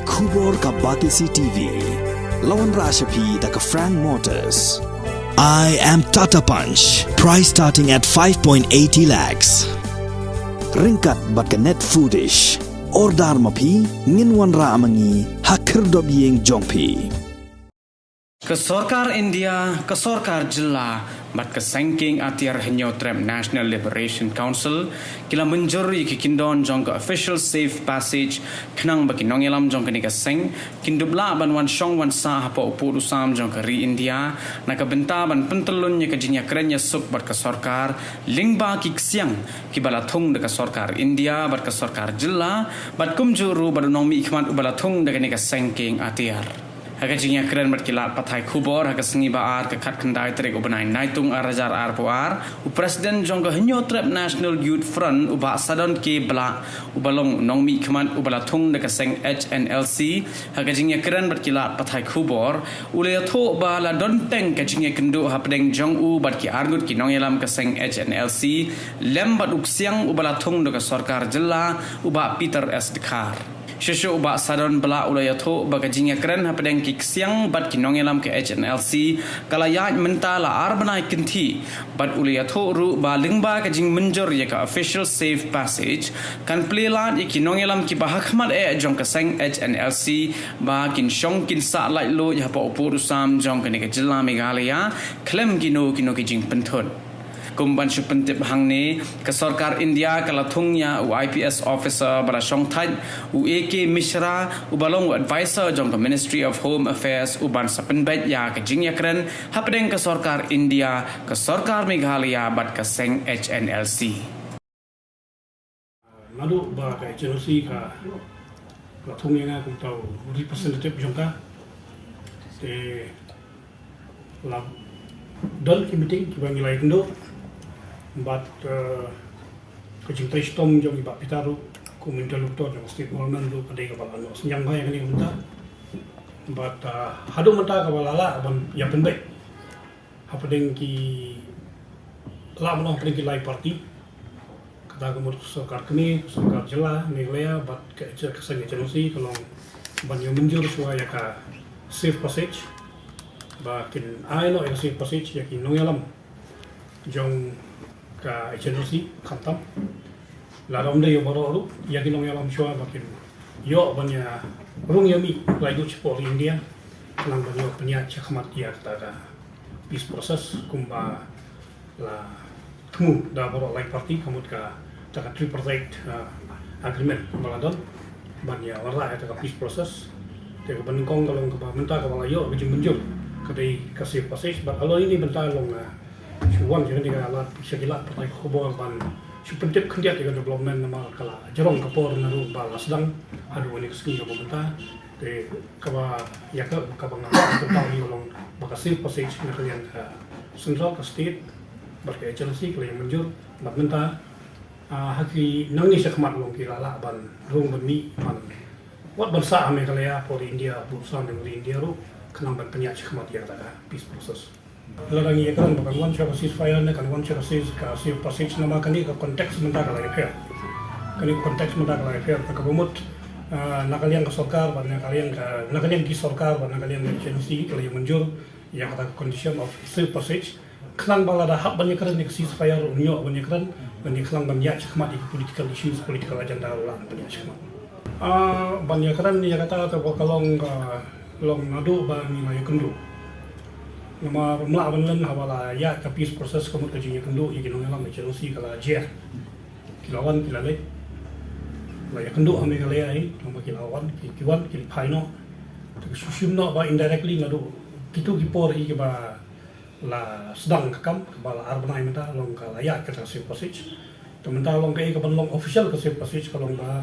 Kubor ka Batisi TV. Lawan Rashapi da ka Frank Motors. I am Tata Punch. Price starting at 5.80 lakhs. Ringkat bat ka Net Foodish. Ordar mapi nginwan ra amangi hakir dob yeng jongpi. Ke Sarkar India, ke Sarkar Jilla, bat ke Sengking Atiar Henyo Trem National Liberation Council, kila menjuri ki kindon jong ke official safe passage, kenang baki nongelam jong ke nika seng, kindubla ban wan shong wan sa hapa upu usam jong ke ri India, naka benta ban pentelun nya ke jinya kerenya suk bat ke Sarkar, lingba ki ksiang, ki balatung de ke Sarkar India, bat ke Sarkar Jilla, bat kumjuru bat nongmi ikman ubalatung de ke nika Sengking Atiar. Haga jinya keren berkilat patai kubor haga sengi baar ke kat kendai terik ubenai naitung arajar arpuar u presiden jong ke Henyo Trep National Youth Front uba sadon ke bela ubalong nongmi kemat ubalatung de seng HNLC haga jinya keren berkilat patai kubor ule tho ba la don teng ke jinya kendu hapdeng jong u bat ki argut ki nongelam ke seng HNLC lem bat uksiang ubalatung de Sarkar Jilla uba Peter S Dekar. Shushu uba sadon bela ulayatho bagajinya keren hapadeng ki siang bat ki nongelam ke HNLC kalayat mentala arbanai kinti bat ulayatho ru ba lingba ka jing menjor ya ka official safe passage kan plelat ki nongelam ki bahakmat jong ka seng HNLC ba kin shong kin sa lai lo ya pa upur sam jong ka ne ka Jilla Meghalaya klem kino ki jing penthun kumban supentip hang ni ke Sarkar India kalathungnya u IPS officer bara Shongthai u AK Mishra u balong advisor jong ke Ministry of Home Affairs u ban sapenbet ya ke jingyakren hapdeng ke Sarkar India ke Sarkar Meghalaya bat ke seng HNLC madu ba ka HNLC ka kalathungnya ku tau representative jongka te la dol ki meeting ki bangilai kendo but kejingtai stom jom iba pitaru kuminta lukto jom state government lu kadai kapal anu senyang ba yang ni unta but hadu menta kapalala ban ya penbek apa deng ki la menong pring ki lai party kata kemur Sarkar kini Sarkar Jilla Meghalaya but ke keseng HNLC kalau ban yang menjur suaya ka safe passage ba kin ai no safe passage ya ki nongelam jong ka HNLC khatam la rom de yo baro ya ki nong yalam shwa bakin yo banya rung yami lai du chpo India lang banyo pnya chakmat ya ta peace process kumba la tumu da baro lai party kamut ka ta tripartite agreement baladon banya warla ta peace process te ka baningkong kalong ka menta ka wala yo bijing menjur kadai kasih passage but alo ini benta long Shuwan jangan tiga alat sekilat pertai kubur ban supentip kendiat dengan development nama kala jerong kapor naru bala sedang adu ini kesini ke pemerintah de kaba ya ke kaba ngapa tentang ini long bakasi passage na kalian central ke state berke HNLC kalian menjur pemerintah haki nangi sekmat long kira la ban rung bani ban wat bansa ame kalaya for India berusaha dengan India ru kenang ban penyak sekmat ya tada peace process larang ia kan bukan one shot ceasefire ne kan one shot safe passage nama kani ka konteks mentah kalau affair kani konteks mentah kalau affair ka kabumut nakalian ke Sarkar ban nakalian di Sarkar ban nakalian ke HNLC kalau yang menjur yang kata condition of safe passage kelang bala dah hak banyak keran ke ceasefire unyo banyak keran banyak kelang banyak cakmat di political issues political agenda ulang banyak cakmat banyak keran dia kata terbakalong long nadu ban nilai kendu nama rumah abanlan hawala ya tapi proses kamu kerjanya kendu yang nongelam HNLC kala jer kilawan kilale la ya kendu ame kalaya ai nama kilawan kiwan kilpaino susumno ba indirectly ngadu kitu kipor i ba la sedang kakam bala arbanai menta long kala ya kata safe passage tementah long kai kapan long official ke safe passage kalong ba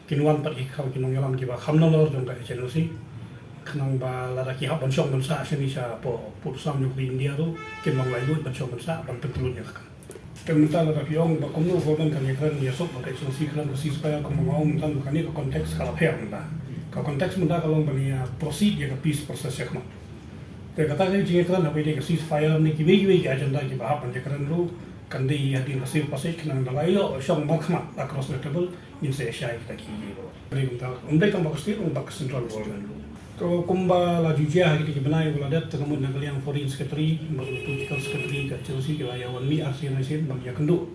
kinwan pat ikau kinongelam ki ba khamnor jong ka HNLC kenang ba ladaki hak bansong bansa sini sa po putusam nyuk di India tu kinang lalu bansong bansa ban pentulunnya kan temental ladaki ong ba komno forman kan yakran ya sok ba HNLC kan besi supaya kamu mau mentan bukan ini ke konteks kalau fair menta ke konteks menta kalau bania proceed ya ke peace process ya kan te kata ni jinge kan apa ini ke ceasefire ni ki begi agenda ki ba ban yakran ru kandi hadin kasih pasai kena dalayo syam makmat across the table in se syai kita ki dari kita undai tambah kasih untuk central government to kumba la jujia kita benai wala dat kemudian nagal yang foreign secretary political secretary ke Chelsea ke layawan mi ASEAN bagi ya kendo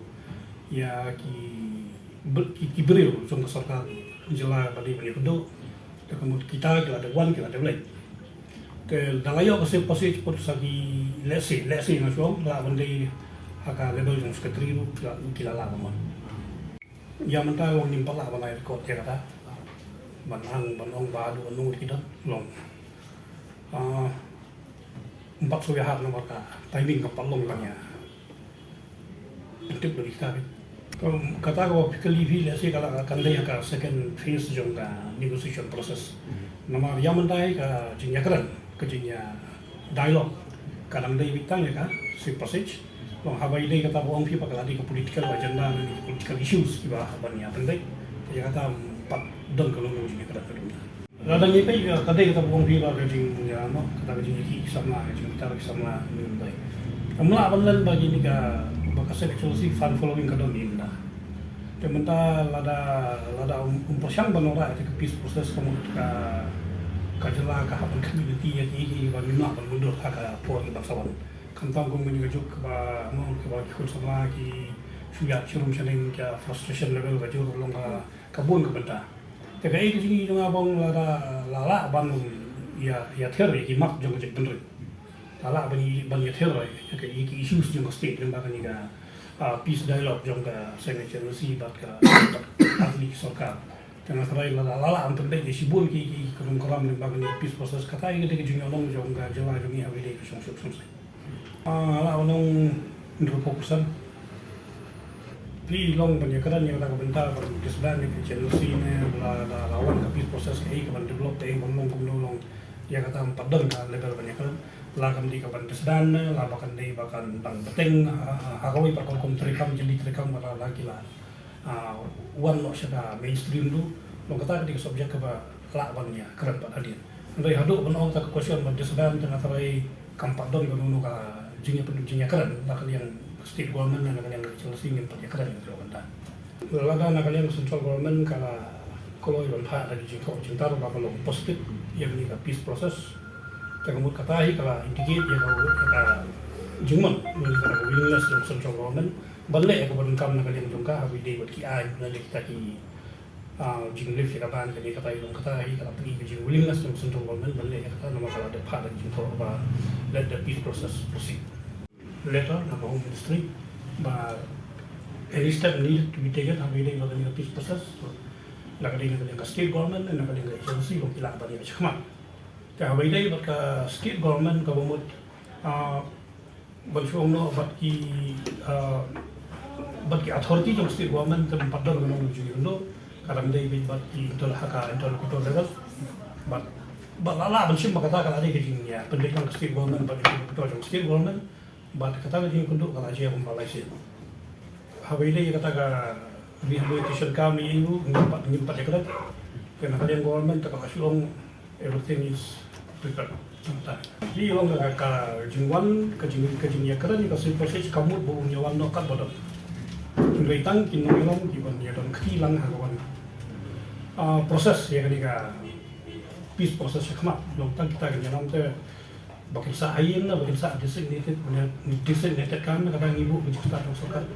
ya ki beriu jong sarkar jela bali bali kendo kemudian kita ada wan kita ada lain ke dalayo kasih pasai cepat sagi lesi nasional la bandai haka level yang sekretari lu kila lah kamu. Ya mentah long nimpal lah balai kot ya kata. Banong badu banung kita long. 4 sudah har nomor ka timing kapal long langnya. Itu beri kita. Kata ko fikali vi lesi kala kandai ka second phase jong ka negotiation process. Nomor yang mentah ka jinya keren ke jinya dialog. Kadang dai bitang ya ka si passage. Habai dai kata buang pi pakala di political agenda dan political issues kiba habanya pendek ya kata 4 don kalau mau jadi kata dulu ladang ini kata kata buang pi ba jing ya no kata jing ki sama jing kita sama ni dai amla abanlan bagi ni ka bakase actually fan following kadon ni nda tementa lada persiang banora ke peace process kamu ka jela ka haban community ya ki ba ni na ban mundur ka por ki baksawan kantang kong mengajuk ba mau ke ba kul sama ki suya churum shaning ka frustration level ba jur long kabun ka benta te kai ki jingi nga bong la ban ya therre ki mak jong jek bener la ban ya therre ka ki issues jong state ba ka ni ka peace dialogue jong ka signature si bat ka ahli sarkar tena sarai la am pendek di sibul ki kurang koram ni ba ka ni peace process kata ki de jingi long jong ka jela jong ya wede ki song Lawanong fokusan Pli long banyak kan yang tak bentar disban ni Chelsea ni lawan ke proses ke kan develop teh ngomong long dia kata 4 don kan level banyak kan la kam di kapan disban la bahkan di bahkan bang beteng hakawi pakon kom terekam jadi terekam pada lagi lah one lo syada mainstream tu long kata di subjek ke la bannya keren pada dia ndai hadu benong tak question ban disban tengah tarai kam 4 don kan ka jinya keren lah yang state government na kalian Chelsea ngin pat keren itu benda. Lada na kalian central government kala kalau iban pha lagi jiko cinta ro kalau positif yang ni peace process kemudian katahi kala indicate ya kala juman ni kala willingness of central government balle ko ban kam na kalian jungka habi day buat ki ai na kita ki jing live ya ban kali katahi kala pergi ke jing willingness of central government balle kata nama kala ada pha lagi jiko ba let the peace process proceed. Later, the Home Ministry, but any step needed to be taken, and we need the peace process. Like the state government and the agency of the Labani Chakma. The Hawaii, but the state government, but you know, but the authority of state government, the Padon, you know, Karam David, but the Haka and Tolkuto level. But Allah, but she Makata, I think, yeah, political state government, but the state government. But kata lagi untuk kalau aja pun Malaysia. Hawaii dia kata rehabilitation kami itu nyimpat dekat. Karena kalian government tak kasih everything is prepared. Jadi orang kata jingwan kejingnya keren kasih proses kamu bawa nyawan nokat bodoh. Ingreitang kinong kiban dia dan kehilang hakawan. Proses ya kan peace proses sekemat. Long kita kenyalam tu. Bakit sa ayin na, bakit sa designated kan, kadang ibu menceritakan sokat.